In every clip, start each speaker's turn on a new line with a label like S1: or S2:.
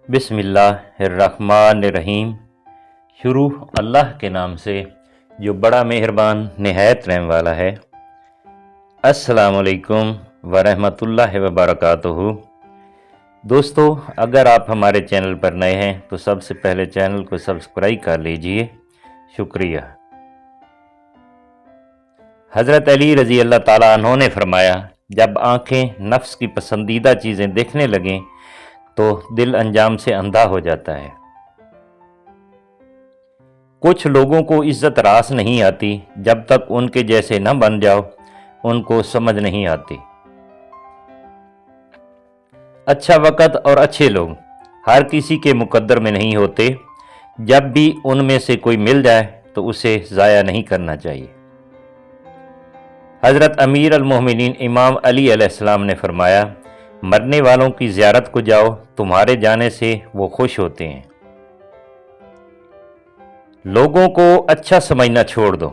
S1: बिस्मिल्लाहिर्रहमानिर्रहीम। शुरू अल्लाह के नाम से जो बड़ा मेहरबान निहायत रहम वाला है। अस्सलाम वालेकुम वरहमतुल्लाहि वबरकातुहू। दोस्तों, अगर आप हमारे चैनल पर नए हैं तो सबसे पहले चैनल को सब्सक्राइब कर लीजिए, शुक्रिया। हज़रत अली रज़ी अल्लाह ताला अन्हो ने फरमाया, जब आँखें नफ्स की पसंदीदा चीज़ें देखने लगें तो दिल अंजाम से अंधा हो जाता है। कुछ लोगों को इज्जत रास नहीं आती, जब तक उनके जैसे न बन जाओ उनको समझ नहीं आती। अच्छा वक़्त और अच्छे लोग हर किसी के मुकद्दर में नहीं होते, जब भी उनमें से कोई मिल जाए तो उसे ज़ाया नहीं करना चाहिए। हज़रत अमीर अल मोमिनीन इमाम अली अलैहिस्सलाम ने फरमाया, मरने वालों की ज़ियारत को जाओ, तुम्हारे जाने से वो खुश होते हैं। लोगों को अच्छा समझना छोड़ दो,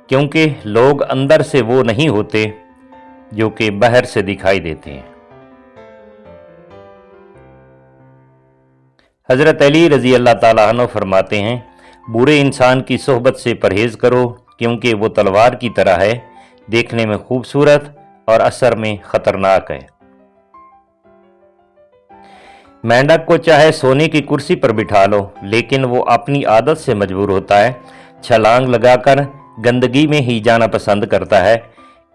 S1: क्योंकि लोग अंदर से वो नहीं होते जो कि बाहर से दिखाई देते हैं। हज़रत अली रज़ी अल्लाह ताला अन्हु फरमाते हैं, बुरे इंसान की सोहबत से परहेज़ करो, क्योंकि वो तलवार की तरह है, देखने में खूबसूरत और असर में ख़तरनाक है। मेंढक को चाहे सोने की कुर्सी पर बिठा लो, लेकिन वो अपनी आदत से मजबूर होता है, छलांग लगाकर गंदगी में ही जाना पसंद करता है।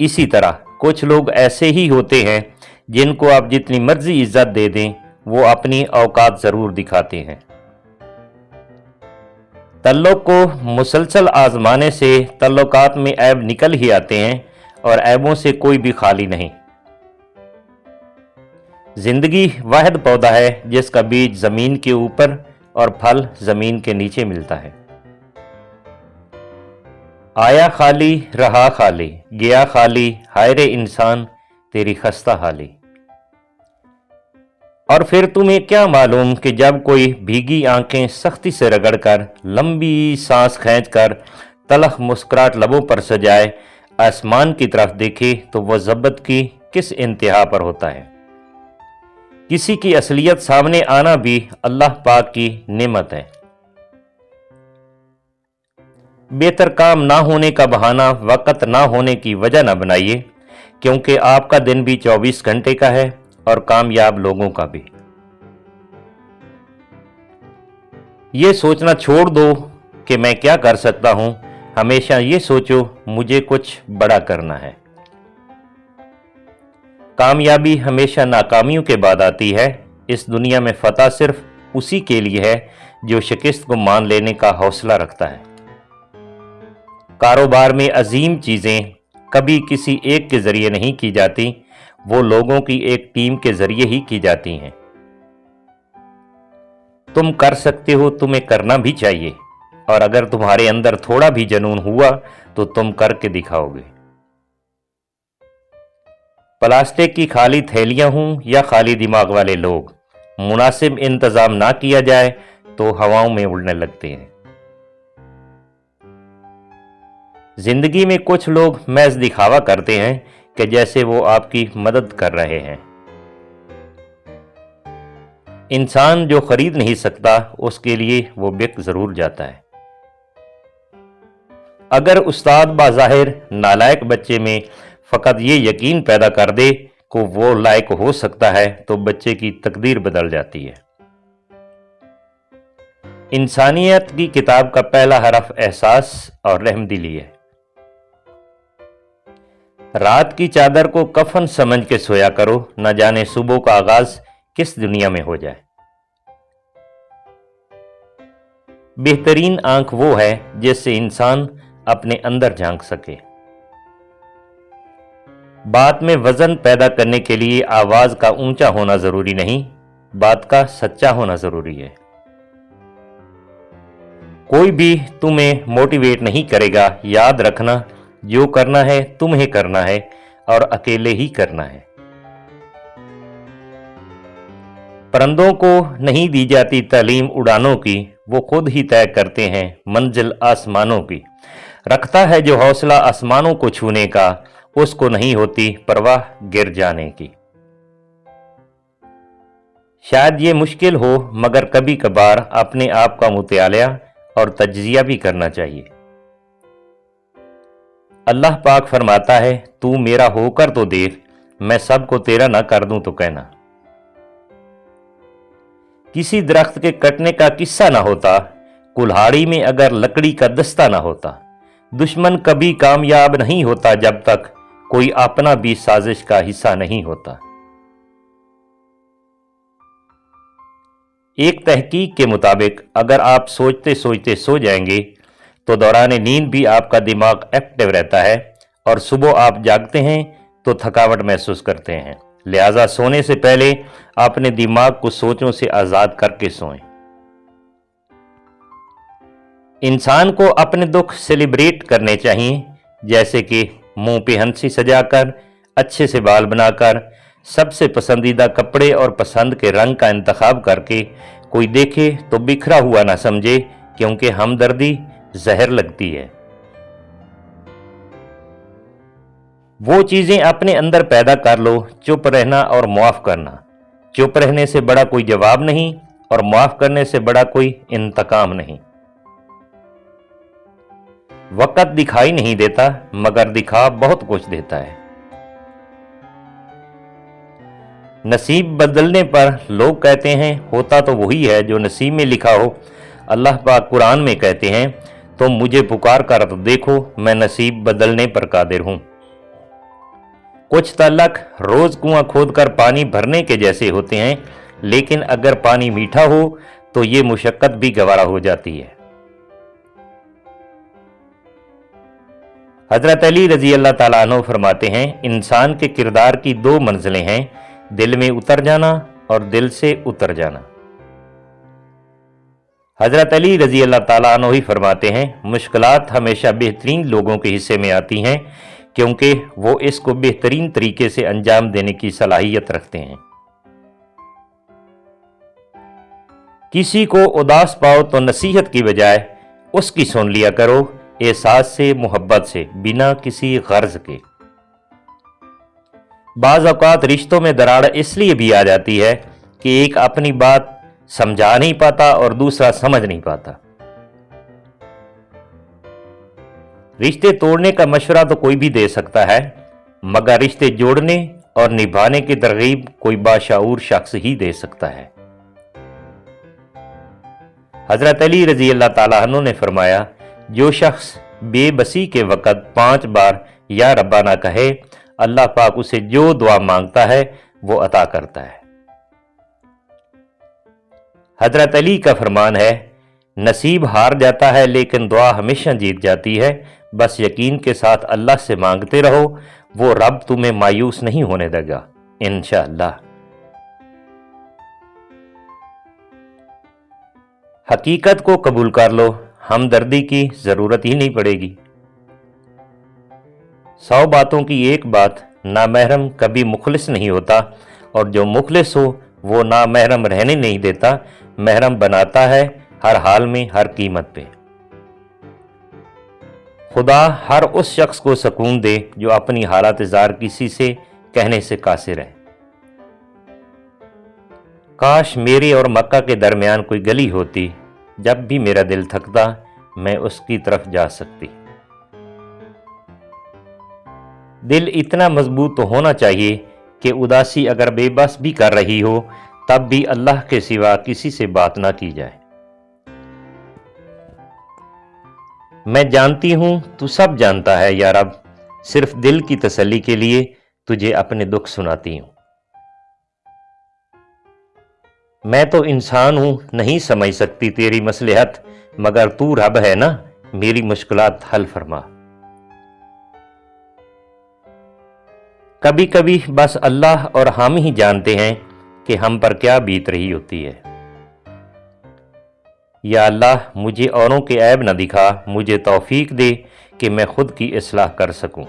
S1: इसी तरह कुछ लोग ऐसे ही होते हैं, जिनको आप जितनी मर्जी इज्जत दे दें वो अपनी औकात ज़रूर दिखाते हैं। तल्लुक को मुसलसल आजमाने से तल्लुकात में ऐब निकल ही आते हैं, और ऐबों से कोई भी खाली नहीं। जिंदगी वाहिद पौधा है जिसका बीज जमीन के ऊपर और फल जमीन के नीचे मिलता है। आया खाली रहा खाली, गया खाली, हाय रे इंसान तेरी खस्ता हाली। और फिर तुम्हें क्या मालूम कि जब कोई भीगी आंखें सख्ती से रगड़कर, लंबी सांस खींचकर, तलख मुस्कुराहट लबों पर सजाए आसमान की तरफ देखे तो वह ज़ब्त की किस इंतहा पर होता है। किसी की असलियत सामने आना भी अल्लाह पाक की नेमत है। बेहतर काम ना होने का बहाना वक़्त ना होने की वजह ना बनाइए, क्योंकि आपका दिन भी 24 घंटे का है और कामयाब लोगों का भी। ये सोचना छोड़ दो कि मैं क्या कर सकता हूं, हमेशा ये सोचो मुझे कुछ बड़ा करना है। कामयाबी हमेशा नाकामियों के बाद आती है। इस दुनिया में फतह सिर्फ उसी के लिए है जो शिकस्त को मान लेने का हौसला रखता है। कारोबार में अजीम चीज़ें कभी किसी एक के ज़रिए नहीं की जाती, वो लोगों की एक टीम के ज़रिए ही की जाती हैं। तुम कर सकते हो, तुम्हें करना भी चाहिए, और अगर तुम्हारे अंदर थोड़ा भी जुनून हुआ तो तुम करके दिखाओगे। प्लास्टिक की खाली थैलियां हों या खाली दिमाग वाले लोग, मुनासिब इंतजाम ना किया जाए तो हवाओं में उड़ने लगते हैं। जिंदगी में कुछ लोग महज दिखावा करते हैं कि जैसे वो आपकी मदद कर रहे हैं। इंसान जो खरीद नहीं सकता उसके लिए वो बिक जरूर जाता है। अगर उस्ताद बाज़ाहिर नालायक बच्चे में फ़कत ये यकीन पैदा कर दे कि वो लायक हो सकता है तो बच्चे की तकदीर बदल जाती है। इंसानियत की किताब का पहला हरफ एहसास और रहमदिली है। रात की चादर को कफन समझ के सोया करो, न जाने सुबह का आगाज किस दुनिया में हो जाए। बेहतरीन आंख वो है जिससे इंसान अपने अंदर झांक सके। बात में वजन पैदा करने के लिए आवाज का ऊंचा होना जरूरी नहीं, बात का सच्चा होना जरूरी है। कोई भी तुम्हें मोटिवेट नहीं करेगा। याद रखना, जो करना है तुम्हें करना है और अकेले ही करना है। परिंदों को नहीं दी जाती तालीम उड़ानों की, वो खुद ही तय करते हैं मंजिल आसमानों की। रखता है जो हौसला आसमानों को छूने का, उसको नहीं होती परवाह गिर जाने की। شاید یہ مشکل ہو مگر کبھی کبھار اپنے آپ کا مطالعہ اور تجزیہ بھی کرنا چاہیے۔ اللہ پاک فرماتا ہے تو میرا ہو کر تو دیکھ، میں سب کو تیرا نہ کر دوں تو کہنا۔ کسی درخت کے کٹنے کا قصہ نہ ہوتا، کلہاڑی میں اگر لکڑی کا دستہ نہ ہوتا، دشمن کبھی کامیاب نہیں ہوتا جب تک کوئی اپنا بھی سازش کا حصہ نہیں ہوتا۔ ایک تحقیق کے مطابق اگر آپ سوچتے سوچتے سو جائیں گے تو دوران نیند بھی آپ کا دماغ ایکٹیو رہتا ہے اور صبح آپ جاگتے ہیں تو تھکاوٹ محسوس کرتے ہیں، لہذا سونے سے پہلے اپنے دماغ کو سوچوں سے آزاد کر کے سوئیں۔ انسان کو اپنے دکھ سیلیبریٹ کرنے چاہیے، جیسے کہ منہ پہ ہنسی سجا کر، اچھے سے بال بنا کر، سب سے پسندیدہ کپڑے اور پسند کے رنگ کا انتخاب کر کے، کوئی دیکھے تو بکھرا ہوا نہ سمجھے، کیونکہ ہمدردی زہر لگتی ہے۔ وہ چیزیں اپنے اندر پیدا کر لو، چپ رہنا اور معاف کرنا۔ چپ رہنے سے بڑا کوئی جواب نہیں اور معاف کرنے سے بڑا کوئی انتقام نہیں۔ وقت دکھائی نہیں دیتا مگر دکھا بہت کچھ دیتا ہے۔ نصیب بدلنے پر لوگ کہتے ہیں ہوتا تو وہی ہے جو نصیب میں لکھا ہو۔ اللہ پاک قرآن میں کہتے ہیں تم مجھے پکار کر تو دیکھو، میں نصیب بدلنے پر قادر ہوں۔ کچھ تعلق روز کنواں کھود کر پانی بھرنے کے جیسے ہوتے ہیں، لیکن اگر پانی میٹھا ہو تو یہ مشقت بھی گوارا ہو جاتی ہے۔ حضرت علی رضی اللہ تعالیٰ عنہ فرماتے ہیں انسان کے کردار کی دو منزلیں ہیں، دل میں اتر جانا اور دل سے اتر جانا۔ حضرت علی رضی اللہ تعالیٰ عنہ ہی فرماتے ہیں مشکلات ہمیشہ بہترین لوگوں کے حصے میں آتی ہیں، کیونکہ وہ اس کو بہترین طریقے سے انجام دینے کی صلاحیت رکھتے ہیں۔ کسی کو اداس پاؤ تو نصیحت کی بجائے اس کی سن لیا کرو، احساس سے، محبت سے، بنا کسی غرض کے۔ بعض اوقات رشتوں میں دراڑ اس لیے بھی آ جاتی ہے کہ ایک اپنی بات سمجھا نہیں پاتا اور دوسرا سمجھ نہیں پاتا۔ رشتے توڑنے کا مشورہ تو کوئی بھی دے سکتا ہے، مگر رشتے جوڑنے اور نبھانے کی ترغیب کوئی باشعور شخص ہی دے سکتا ہے۔ حضرت علی رضی اللہ تعالیٰ عنہ نے فرمایا جو شخص بے بسی کے وقت 5 بار یا ربا نہ کہے، اللہ پاک اسے جو دعا مانگتا ہے وہ عطا کرتا ہے۔ حضرت علی کا فرمان ہے نصیب ہار جاتا ہے لیکن دعا ہمیشہ جیت جاتی ہے، بس یقین کے ساتھ اللہ سے مانگتے رہو، وہ رب تمہیں مایوس نہیں ہونے دے گا انشاءاللہ۔ حقیقت کو قبول کر لو، ہمدردی کی ضرورت ہی نہیں پڑے گی۔ 100 باتوں کی ایک بات، نامحرم کبھی مخلص نہیں ہوتا، اور جو مخلص ہو وہ نامحرم رہنے نہیں دیتا، محرم بناتا ہے ہر حال میں، ہر قیمت پہ۔ خدا ہر اس شخص کو سکون دے جو اپنی حالت زار کسی سے کہنے سے قاصر ہے۔ کاش میرے اور مکہ کے درمیان کوئی گلی ہوتی، جب بھی میرا دل تھکتا میں اس کی طرف جا سکتی۔ دل اتنا مضبوط تو ہونا چاہیے کہ اداسی اگر بے بس بھی کر رہی ہو تب بھی اللہ کے سوا کسی سے بات نہ کی جائے۔ میں جانتی ہوں تو سب جانتا ہے یا رب، صرف دل کی تسلی کے لیے تجھے اپنے دکھ سناتی ہوں۔ میں تو انسان ہوں، نہیں سمجھ سکتی تیری مصلحت، مگر تو رب ہے نا، میری مشکلات حل فرما۔ کبھی کبھی بس اللہ اور ہم ہی جانتے ہیں کہ ہم پر کیا بیت رہی ہوتی ہے۔ یا اللہ مجھے اوروں کے عیب نہ دکھا، مجھے توفیق دے کہ میں خود کی اصلاح کر سکوں۔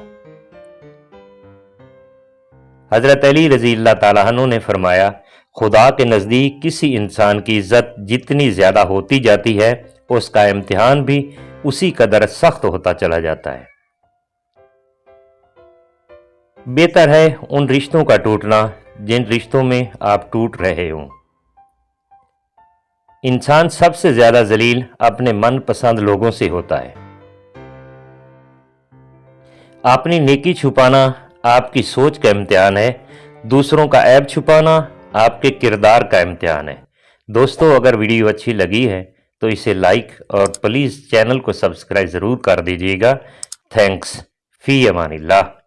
S1: حضرت علی رضی اللہ تعالیٰ عنہ نے فرمایا خدا کے نزدیک کسی انسان کی عزت جتنی زیادہ ہوتی جاتی ہے اس کا امتحان بھی اسی قدر سخت ہوتا چلا جاتا ہے۔ بہتر ہے ان رشتوں کا ٹوٹنا جن رشتوں میں آپ ٹوٹ رہے ہوں۔ इंसान सबसे ज्यादा जलील अपने मनपसंद लोगों से होता है। अपनी नेकी छुपाना आपकी सोच का इम्तिहान है, दूसरों का ऐब छुपाना आपके किरदार का इम्तिहान है। दोस्तों, अगर वीडियो अच्छी लगी है तो इसे लाइक और प्लीज़ चैनल को सब्सक्राइब ज़रूर कर दीजिएगा। थैंक्स, फ़ी अमानिल्लाह।